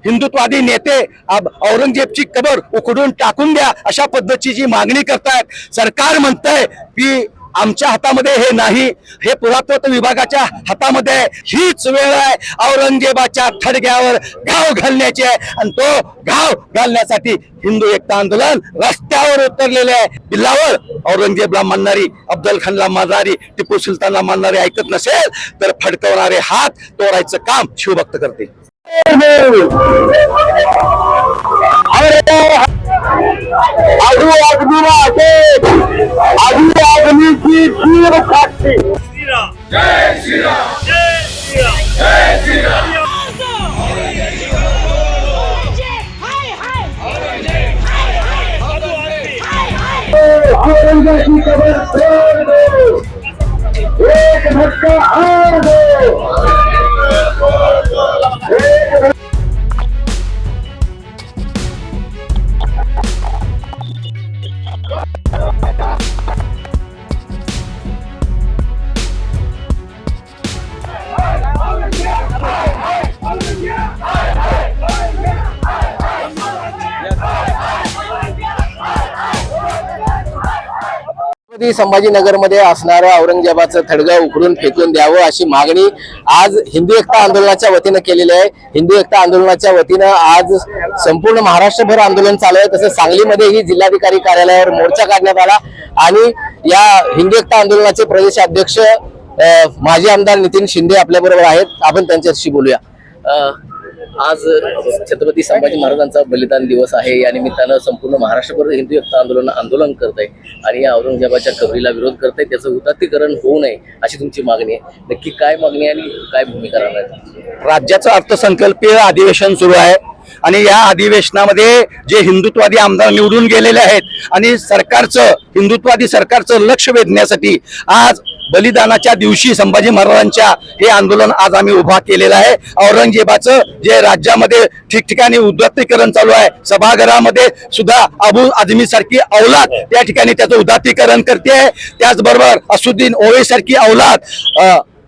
हिंदुत्वादी नेते औरंगजेबची कबर उखडून टाकून द्या अशा पद्धतीची जी मागणी करतायत। सरकार म्हणतंय की आमच्या हातामध्ये हे नाही, हे पुरातत्व विभागाच्या हातामध्ये आहे। हीच वेळ आहे औरंगजेबाच्या थडग्यावर घाव घालण्याची आहे आणि तो घाव घालण्यासाठी हिंदू एकता आंदोलन रस्त्यावर उतरलेले आहे। बिल्लावर औरंगजेबला मानणारी, अफजल खानला मानणारी, टिपू सुलतानला मानणारी ऐकत नसेल तर फडकवणारे हात तोडायचं काम शिवभक्त करतील। आजू आदमी की तीर साक्षी। जय श्री राम, जय श्री राम, जय श्री राम। औरंगजेब की कबर तोड़ दो, एक धक्का हार दो। छत्रपती संभाजीनगरमध्ये असणाऱ्या औरंगजेबाचं थडगं उखडून फेकून द्यावं अशी मागणी आज हिंदू एकता आंदोलनाच्या वतीनं केलेली आहे। हिंदू एकता आंदोलनाच्या वतीनं आज संपूर्ण महाराष्ट्रभर आंदोलन चालू आहे। तसंच सांगलीमध्येही जिल्हाधिकारी कार्यालयावर मोर्चा काढण्यात आला आणि या हिंदू एकता आंदोलनाचे प्रदेशाध्यक्ष माजी आमदार नितीन शिंदे आपल्या बरोबर आहेत। आपण त्यांच्याशी बोलूया। आज छत्रपती संभाजी महाराजांचा बलिदान दिवस आहे। या निमित्तानं संपूर्ण महाराष्ट्रभर हिंदू एकता आंदोलन करत आहे आणि या औरंगजेबाच्या कबरीला विरोध करत आहे। त्याचं हुतात्मीकरण होऊ नये अशी तुमची मागणी आहे। नक्की काय मागणी आणि काय भूमिका राहणार आहे? राज्याचं अर्थसंकल्पीय अधिवेशन सुरू आहे आणि या अधिवेशनामध्ये जे हिंदुत्वादी आमदार निवडून गेलेले आहेत आणि हिंदुत्वादी सरकारचं लक्ष वेधण्यासाठी आज बलिदानाच्या दिवशी संभाजी महाराजांच्या हे आंदोलन आज आम्ही उभा केलेलं आहे। औरंगजेबाचं जे राज्यामध्ये ठिकठिकाणी उदात्तीकरण चालू आहे, सभागृहामध्ये सुद्धा अबू आझमी सारखी औलाद त्या ठिकाणी त्याचं उदात्तीकरण करते। त्याचबरोबर असुद्दीन ओवैसी सारखी औलाद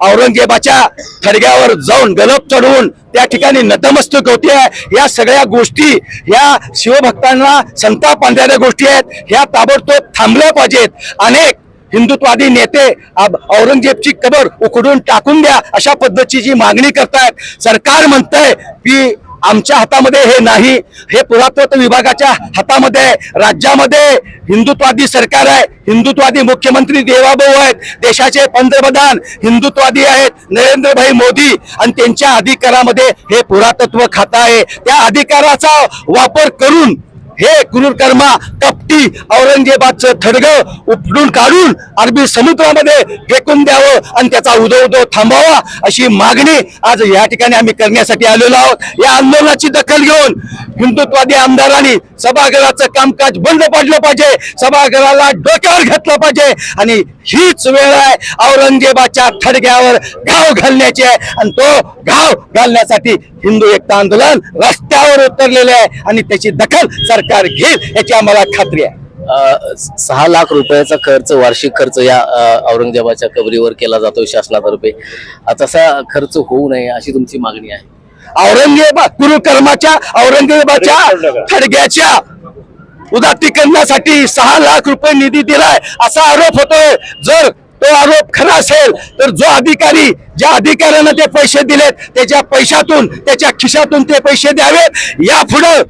औरंगजेबाच्या थडग्यावर जाऊन गलप चढवून त्या ठिकाणी नतमस्तक होते। या सगळ्या गोष्टी ह्या शिवभक्तांना संताप आणणाऱ्या गोष्टी आहेत, ह्या ताबडतोब थांबल्या पाहिजेत। अनेक हिंदुत्वादी नेते औरंगजेबची कबर उखडून टाकून द्या अशा पद्धतीची जी मागणी करतायत। सरकार म्हणतंय की आमच्या हातामध्ये हे नाही, हे पुरातत्व विभागाच्या हातामध्ये आहे। राज्यामध्ये हिंदुत्वादी सरकार आहे, हिंदुत्वादी मुख्यमंत्री देवाभाऊ आहेत, देशाचे पंतप्रधान हिंदुत्वादी आहेत नरेंद्रभाई मोदी आणि त्यांच्या अधिकारामध्ये हे पुरातत्व खातं आहे। त्या अधिकाराचा वापर करून हे क्रूरकर्मा कपटी औरंगजेबाचं थडगं उपडून काढून अरबी समुद्रामध्ये फेकून द्यावं आणि त्याचा उदो थांबावा अशी मागणी आज या ठिकाणी आम्ही करण्यासाठी आलेलो आहोत। या आंदोलनाची दखल घेऊन हिंदुत्वादी आमदारांनी सभागृहाचं कामकाज बंद पाडलं पाहिजे, सभागृहाला डोक्यावर घेतलं पाहिजे आणि हीच वेळ आहे औरंगजेबाच्या थडग्यावर घाव घालण्याची आहे आणि तो घाव घालण्यासाठी हिंदू एकता आंदोलन रस्त्यावर उतरलेले आहे आणि त्याची दखल सरकार घेईल याची आम्हाला खात्री आहे। 6 लाख रुपयाचा खर्च, वार्षिक खर्च या औरंगजेबाच्या कबरीवर केला जातो शासनातर्फे। तसा खर्च होऊ नये अशी तुमची मागणी आहे। औरंगजेबाच्या थडग्याच्या उदात्तीकरणासाठी 6 लाख रुपये निधी दिलाय असा आरोप होतोय। जर तो आरोप खरा असेल तर जो अधिकारी, ज्या अधिकाऱ्यानं ते पैसे दिलेत त्याच्या पैशातून, त्याच्या खिशातून ते पैसे द्यावेत। यापुढे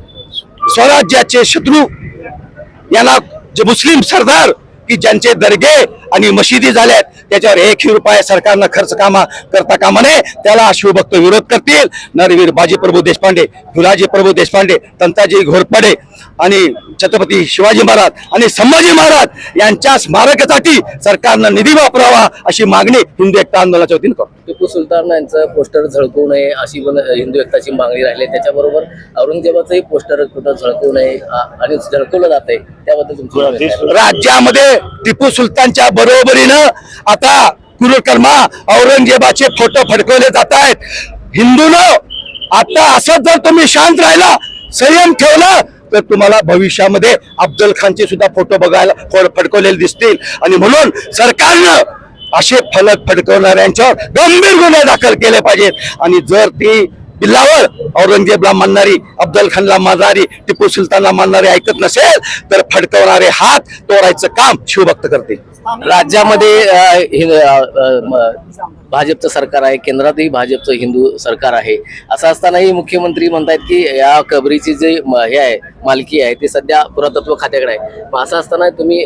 स्वराज्याचे शत्रू यांना जे मुस्लिम सरदार की ज्यांचे दर्गे आणि मशिदी झाल्यात त्याच्यावर 1 रुपया सरकारनं खर्च करता कामा नये, त्याला शिवभक्त विरोध करतील। नरवीर बाजीप्रभू देशपांडे, गुलाजी प्रभू देशपांडे, तंताजी घोरपडे आणि छत्रपती शिवाजी महाराज आणि संभाजी महाराज यांच्या स्मारकासाठी सरकारनं निधी वापरावा अशी मागणी हिंदू एकता आंदोलनाच्या वतीने करतो। टिपू सुलतान यांचं पोस्टर झळकवू नये अशी पण हिंदू एकताची मागणी राहिली। त्याच्याबरोबर औरंगजेबाचंही पोस्टर कुठं झळकवू नये आणि झळकवलं जातंय त्याबद्दल तुमची राज्यामध्ये टिपू सुलतानच्या बरोबरीनं आता क्रूरकर्मा औरंगजेबाचे फोटो फडकवले जात आहेत। हिंदूनं आता असंच जर तुम्ही शांत राहिला, संयम ठेवला तर तुम्हाला भविष्यामध्ये अफजल खानचे सुद्धा फोटो बघायला फडकवलेले दिसतील आणि म्हणून सरकारनं असे फलक फडकवणाऱ्यांच्यावर गंभीर गुन्हे दाखल केले पाहिजेत आणि जर ती बिल्लावर औरंगजेबला मानणारी, अफजल खानला मानणारी, टिपू सुलतानला मानणारी ऐकत नसेल तर फडकवणारे हात तोडायचं काम शिवभक्त करते. राज्यामध्ये भाजपचं सरकार आहे, केंद्रातही भाजपचं हिंदू सरकार आहे. असं असतानाही मुख्यमंत्री म्हणतायत की या कबरीची जे हे आहे मालकी आहे ते सध्या पुरातत्व खात्याकडे आहे. मग असं असताना तुम्ही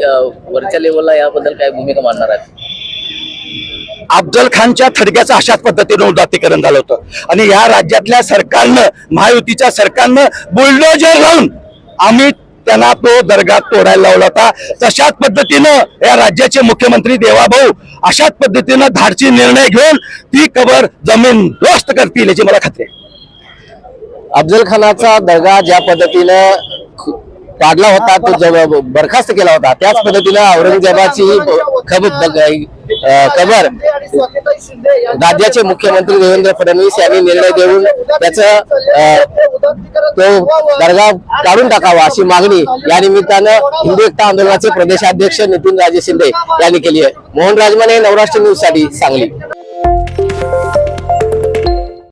वरच्या लेवलला याबद्दल काय भूमिका मांडणार आहात? अफजल खानच्या थडग्याचं अशाच पद्धतीनं उदात्तीकरण झालं होतं आणि या राज्यातल्या सरकारनं, महायुतीच्या सरकारनं बुलडोजर लावून आम्ही त्यांना तो दर्गा तोडायला लावला होता. तशाच पद्धतीनं या राज्याचे मुख्यमंत्री देवाभाऊ अशाच पद्धतीनं धाडसी निर्णय घेऊन ती कबर जमीन दोस्त करतील याची मला खात्री आहे. अफजल खानाचा दर्गा ज्या पद्धतीनं काढला होता, तो बरखास्त केला होता, त्याच पद्धतीनं औरंगजेबाची कबर राज्याचे मुख्यमंत्री देवेंद्र फडणवीस यांनी निर्णय देऊन त्याचं तो दर्गा काढून टाकावा अशी मागणी या निमित्तानं हिंदू एकता आंदोलनाचे प्रदेशाध्यक्ष नितीन राजे शिंदे यांनी केली आहे. मोहन राजमाने, नवराष्ट्र न्यूज साठी सांगली.